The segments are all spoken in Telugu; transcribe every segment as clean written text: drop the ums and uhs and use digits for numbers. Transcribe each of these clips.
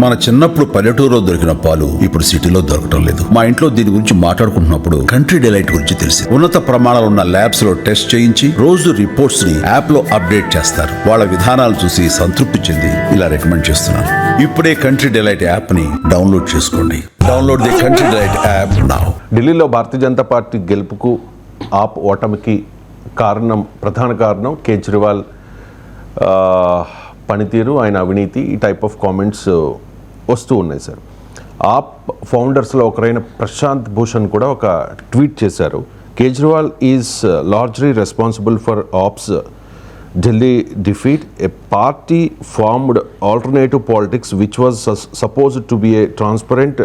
మన చిన్నప్పుడు పల్లెటూరులో దొరికిన పాలు ఇప్పుడు సిటీలో దొరకటం లేదు. మా ఇంట్లో దీని గురించి మాట్లాడుకుంటున్నప్పుడు కంట్రీ డిలైట్ గురించి తెలిసి ఉన్నత ప్రమాణాలు ఉన్న ల్యాబ్స్ లో టెస్ట్ చేయించి రోజు రిపోర్ట్స్ ని యాప్ లో అప్డేట్ చేస్తారు. వాళ్ళ విధానాలు చూసి సంతృప్తి చెంది ఇలా రికమెండ్ చేస్తున్నాను. ఇప్పుడే కంట్రీ డిలైట్ యాప్ ని డౌన్లోడ్ చేసుకోండి. Download the country delight app now. ఢిల్లీలో భారతీయ జనతా పార్టీ గెలుపుకు ఆప్ ఓటమికి ప్రధాన కారణం కేజ్రీవాల్ పనితీరు, ఆయన అవినీతి, ఈ టైప్ ఆఫ్ కామెంట్స్ వస్తూ ఉన్నాయి సార్. ఆప్ ఫౌండర్స్లో ఒకరైన ప్రశాంత్ భూషణ్ కూడా ఒక ట్వీట్ చేశారు. Kejriwal is largely responsible for AAP's Delhi defeat. A party formed alternative politics which was supposed to be a transparent,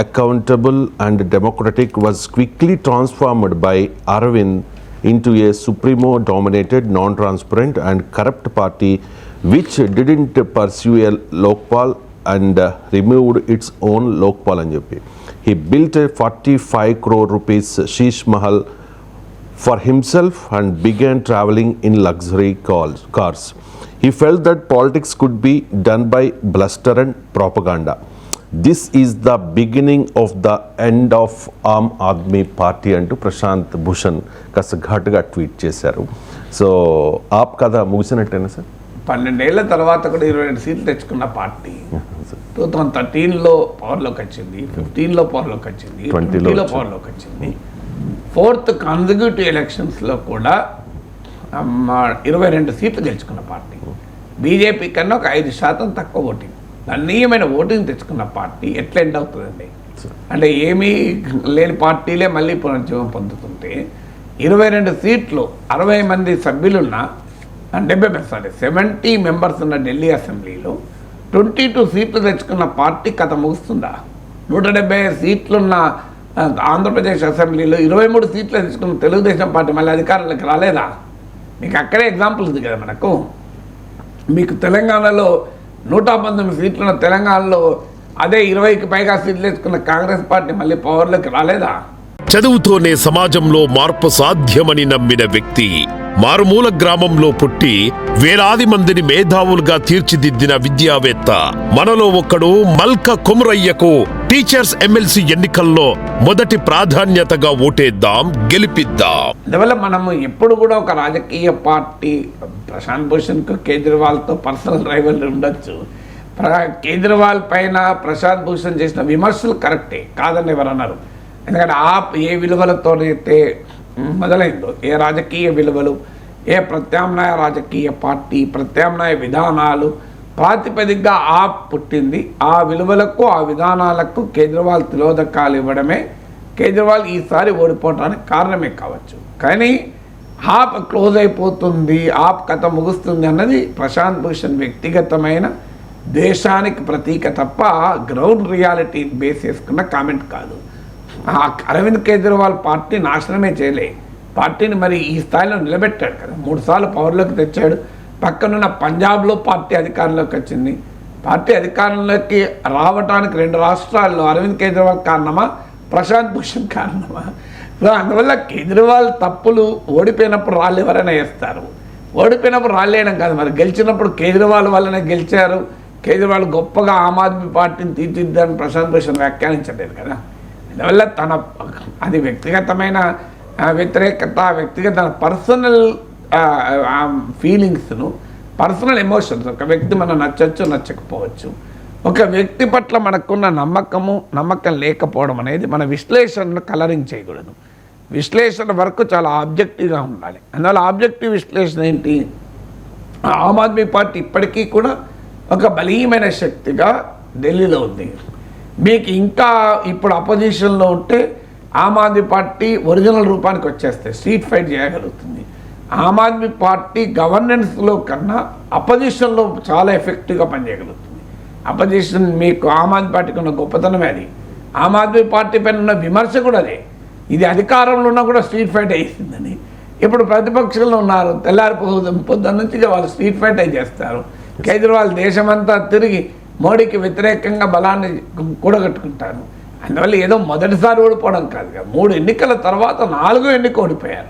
accountable and democratic was quickly transformed by Arvind into a supremo dominated, non-transparent and corrupt party which didn't pursue a Lokpal and removed its own Lokpal అని చెప్పి. He built a 45 crore rupees Sheesh Mahal for himself and began traveling in luxury cars. He felt that politics could be done by bluster and propaganda. This is the beginning of the end of Aam Aadmi Party అంటూ ప్రశాంత్ భూషణ్ కాస్త ఘాటుగా ట్వీట్ చేశారు. సో ఆప్ కథ ముగిసినట్టేనా సార్? 12 ఏళ్ల తర్వాత కూడా 22 సీట్లు తెచ్చుకున్న పార్టీ 2013లో పవర్లోకి వచ్చింది, 15లో పవర్లోకి వచ్చింది, 20లో పవర్లోకి వచ్చింది. 4th కాన్సిక్యూటివ్ ఎలక్షన్స్లో కూడా 22 సీట్లు గెలుచుకున్న పార్టీ. బీజేపీ కన్నా ఒక 5% తక్కువ ఓటింగ్, గణనీయమైన ఓటింగ్ తెచ్చుకున్న పార్టీ ఎట్లా ఎండ్ అవుతుందండి? అంటే ఏమీ లేని పార్టీలే మళ్ళీ పునర్జీవం పొందుతుంటే 22 సీట్లు 60 మంది సభ్యులున్న 70 మెంబర్స్ ఉన్న ఢిల్లీ అసెంబ్లీలో 22 సీట్లు తెచ్చుకున్న పార్టీ కథ ముగుస్తుందా? 175 సీట్లున్న ఆంధ్రప్రదేశ్ అసెంబ్లీలో 23 సీట్లు తెచ్చుకున్న తెలుగుదేశం పార్టీ మళ్ళీ అధికారంలోకి రాలేదా? మీకు అక్కడే ఎగ్జాంపుల్ ఉంది కదా మనకు. మీకు తెలంగాణలో 119 సీట్లున్న తెలంగాణలో అదే 20కి పైగా సీట్లు తెచ్చుకున్న కాంగ్రెస్ పార్టీ మళ్ళీ పవర్లోకి రాలేదా? చదువుతోనే సమాజంలో మార్పు సాధ్యమని నమ్మిన వ్యక్తి, మారుమూల గ్రామంలో పుట్టి వేలాది మందిని మేధావులుగా తీర్చిదిద్దిన విద్యావేత్త, మనలో ఒక్కడు మల్క కుమరయ్యకు టీచర్స్ ఎమ్మెల్సీ ఎన్నికల్లో మొదటి ప్రాధాన్యతగా ఓటేద్దాం, గెలిపిద్దాం. అందువల్ల మనము ఎప్పుడు కూడా ఒక రాజకీయ పార్టీ ప్రశాంత్ భూషణ్కు కేజ్రీవాల్తో పర్సనల్ రైవల్రీ ఉండొచ్చు. కేజ్రీవాల్ పైన ప్రశాంత్ భూషణ్ చేసిన విమర్శలు కరెక్టే, కాదని ఎవరన్నారు. ఎందుకంటే ఏ విలువలతో అయితే మొదలైందో, ఏ రాజకీయ విలువలు, ఏ ప్రత్యామ్నాయ రాజకీయ పార్టీ, ప్రత్యామ్నాయ విధానాలు ప్రాతిపదికగా పుట్టింది, ఆ విలువలకు ఆ విధానాలకు కేజ్రీవాల్ తిలోదకాలు ఇవ్వడమే కేజ్రీవాల్ ఈసారి ఓడిపోవడానికి కారణమే కావచ్చు. కానీ క్లోజ్ అయిపోతుంది, కథ ముగుస్తుంది అన్నది ప్రశాంత్ భూషణ్ వ్యక్తిగతమైన దేశానికి ప్రతీక తప్ప గ్రౌండ్ రియాలిటీ బేస్ చేసుకున్న కామెంట్ కాదు. అరవింద్ కేజ్రీవాల్ పార్టీ నాశనమే చేయలే, పార్టీని మరి ఈ స్థాయిలో నిలబెట్టాడు కదా. 3 సార్లు పవర్లోకి తెచ్చాడు. పక్కనున్న పంజాబ్లో పార్టీ అధికారంలోకి వచ్చింది. పార్టీ అధికారంలోకి రావడానికి 2 రాష్ట్రాల్లో అరవింద్ కేజ్రీవాల్ కారణమా, ప్రశాంత్ భూషణ్ కారణమా? అందువల్ల కేజ్రీవాల్ తప్పులు ఓడిపోయినప్పుడు రాళ్ళు ఎవరైనా వేస్తారు, ఓడిపోయినప్పుడు రాళ్ళేయడం కాదు. మరి గెలిచినప్పుడు కేజ్రీవాల్ వల్లనే గెలిచారు, కేజ్రీవాల్ గొప్పగా ఆమ్ ఆద్మీ పార్టీని తీర్చిదిద్దని ప్రశాంత్ భూషణ్ వ్యాఖ్యానించలేదు కదా. అందువల్ల అది వ్యక్తిగతమైన వ్యతిరేకత, వ్యక్తిగత పర్సనల్ ఫీలింగ్స్ను, పర్సనల్ ఎమోషన్స్. ఒక వ్యక్తి మనం నచ్చచ్చు, నచ్చకపోవచ్చు. ఒక వ్యక్తి పట్ల మనకున్న నమ్మకం లేకపోవడం అనేది మన విశ్లేషణను కలరింగ్ చేయకూడదు. విశ్లేషణ వరకు చాలా ఆబ్జెక్టివ్గా ఉండాలి. అందువల్ల ఆబ్జెక్టివ్ విశ్లేషణ ఏంటి? ఆమ్ ఆద్మీ పార్టీ ఇప్పటికీ కూడా ఒక బలీయమైన శక్తిగా ఢిల్లీలో ఉంది. మీకు ఇంకా ఇప్పుడు అపోజిషన్లో ఉంటే ఆమ్ ఆద్మీ పార్టీ ఒరిజినల్ రూపానికి వచ్చేస్తే స్ట్రీట్ ఫైట్ చేయగలుగుతుంది. ఆమ్ ఆద్మీ పార్టీ గవర్నెన్స్లో కన్నా అపోజిషన్లో చాలా ఎఫెక్టివ్గా పనిచేయగలుగుతుంది. అపోజిషన్ మీకు ఆమ్ ఆద్మీ పార్టీకి ఉన్న గొప్పతనమే అది. ఆమ్ ఆద్మీ పార్టీ పైన ఉన్న విమర్శ కూడా అదే. ఇది అధికారంలో ఉన్నా కూడా స్ట్రీట్ ఫైట్ అయ్యిందని. ఇప్పుడు ప్రతిపక్షంలో ఉన్నారు, పొద్దున్న నుంచి వాళ్ళు స్ట్రీట్ ఫైట్ అయి చేస్తారు. కేజ్రీవాల్ దేశమంతా తిరిగి మోడీకి వ్యతిరేకంగా బలాన్ని కూడగట్టుకుంటారు. అందువల్ల ఏదో మొదటిసారి ఓడిపోవడం కాదు, 3 ఎన్నికల తర్వాత 4వ ఎన్నిక ఓడిపోయారు.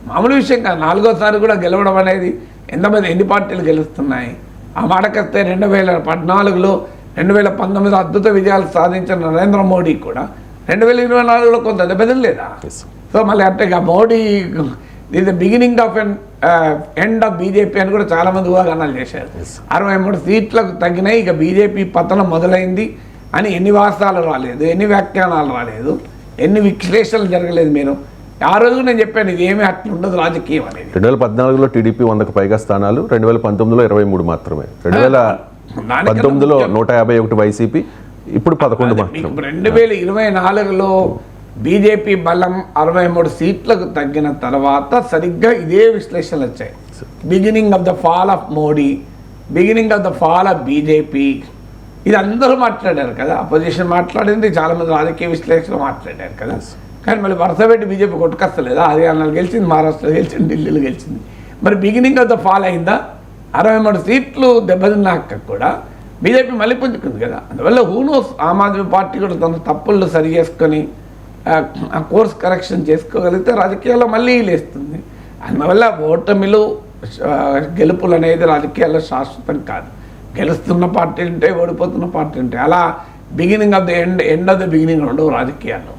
మామూలు విషయం కాదు. 4వసారి కూడా గెలవడం అనేది ఎన్ని పార్టీలు గెలుస్తున్నాయి? ఆ మాటకొస్తే 2014లో 2019 అద్భుత విజయాలు సాధించిన నరేంద్ర మోడీ కూడా 2024లో కొంత దెబ్బతినలేదా? సో మళ్ళీ అంటే ఇక మోడీ ఇది beginning of end of BJP అని కూడా చాలామంది ఊహాగానాలు చేశారు. 63 సీట్లకు తగ్గినాయి, ఇక బీజేపీ పతనం మొదలైంది అని ఎన్ని వాస్తవాలు రాలేదు, ఎన్ని వ్యాఖ్యానాలు రాలేదు, ఎన్ని విశ్లేషణలు జరగలేదు. మీరు ఆ రోజు నేను చెప్పాను ఇది ఏమీ అట్లా ఉండదు రాజకీయం అనేది. 2014లో టీడీపీ 100కు పైగా స్థానాలు, 2019లో 23 మాత్రమే, 2019లో 151 వైసీపీ, ఇప్పుడు 11 మాత్రం. 2024లో బీజేపీ బలం 63 సీట్లకు తగ్గిన తర్వాత సరిగ్గా ఇదే విశ్లేషణలు వచ్చాయి. Beginning of the fall of Modi, beginning of the fall of BJP, ఇది అందరూ మాట్లాడారు కదా. అపోజిషన్ మాట్లాడింది, చాలామంది రాజకీయ విశ్లేషకులు మాట్లాడారు కదా. కానీ మళ్ళీ వరుస పెట్టి బీజేపీ కొట్టుకొస్తలేదా? హర్యానాలో గెలిచింది, మహారాష్ట్రలో గెలిచింది, ఢిల్లీలో గెలిచింది. మరి బిగినింగ్ ఆఫ్ ద ఫాల్ అయిందా? 63 సీట్లు దెబ్బతిన్నాక కూడా బీజేపీ మళ్ళీ పుంజుకుంది కదా. అందువల్ల హూనోస్ ఆమ్ ఆద్మీ పార్టీ కూడా తన తప్పులు సరి చేసుకొని ఆ కోర్స్ కరెక్షన్ చేసుకోగలిగితే రాజకీయాల్లో మళ్ళీ లేస్తుంది. అందువల్ల ఓటమిలు గెలుపులు అనేది రాజకీయాల్లో శాశ్వతం కాదు. గెలుస్తున్న పార్టీ ఉంటాయి, ఓడిపోతున్న పార్టీ ఉంటాయి. అలా beginning of the end of the beginning ఉండవు రాజకీయాల్లో.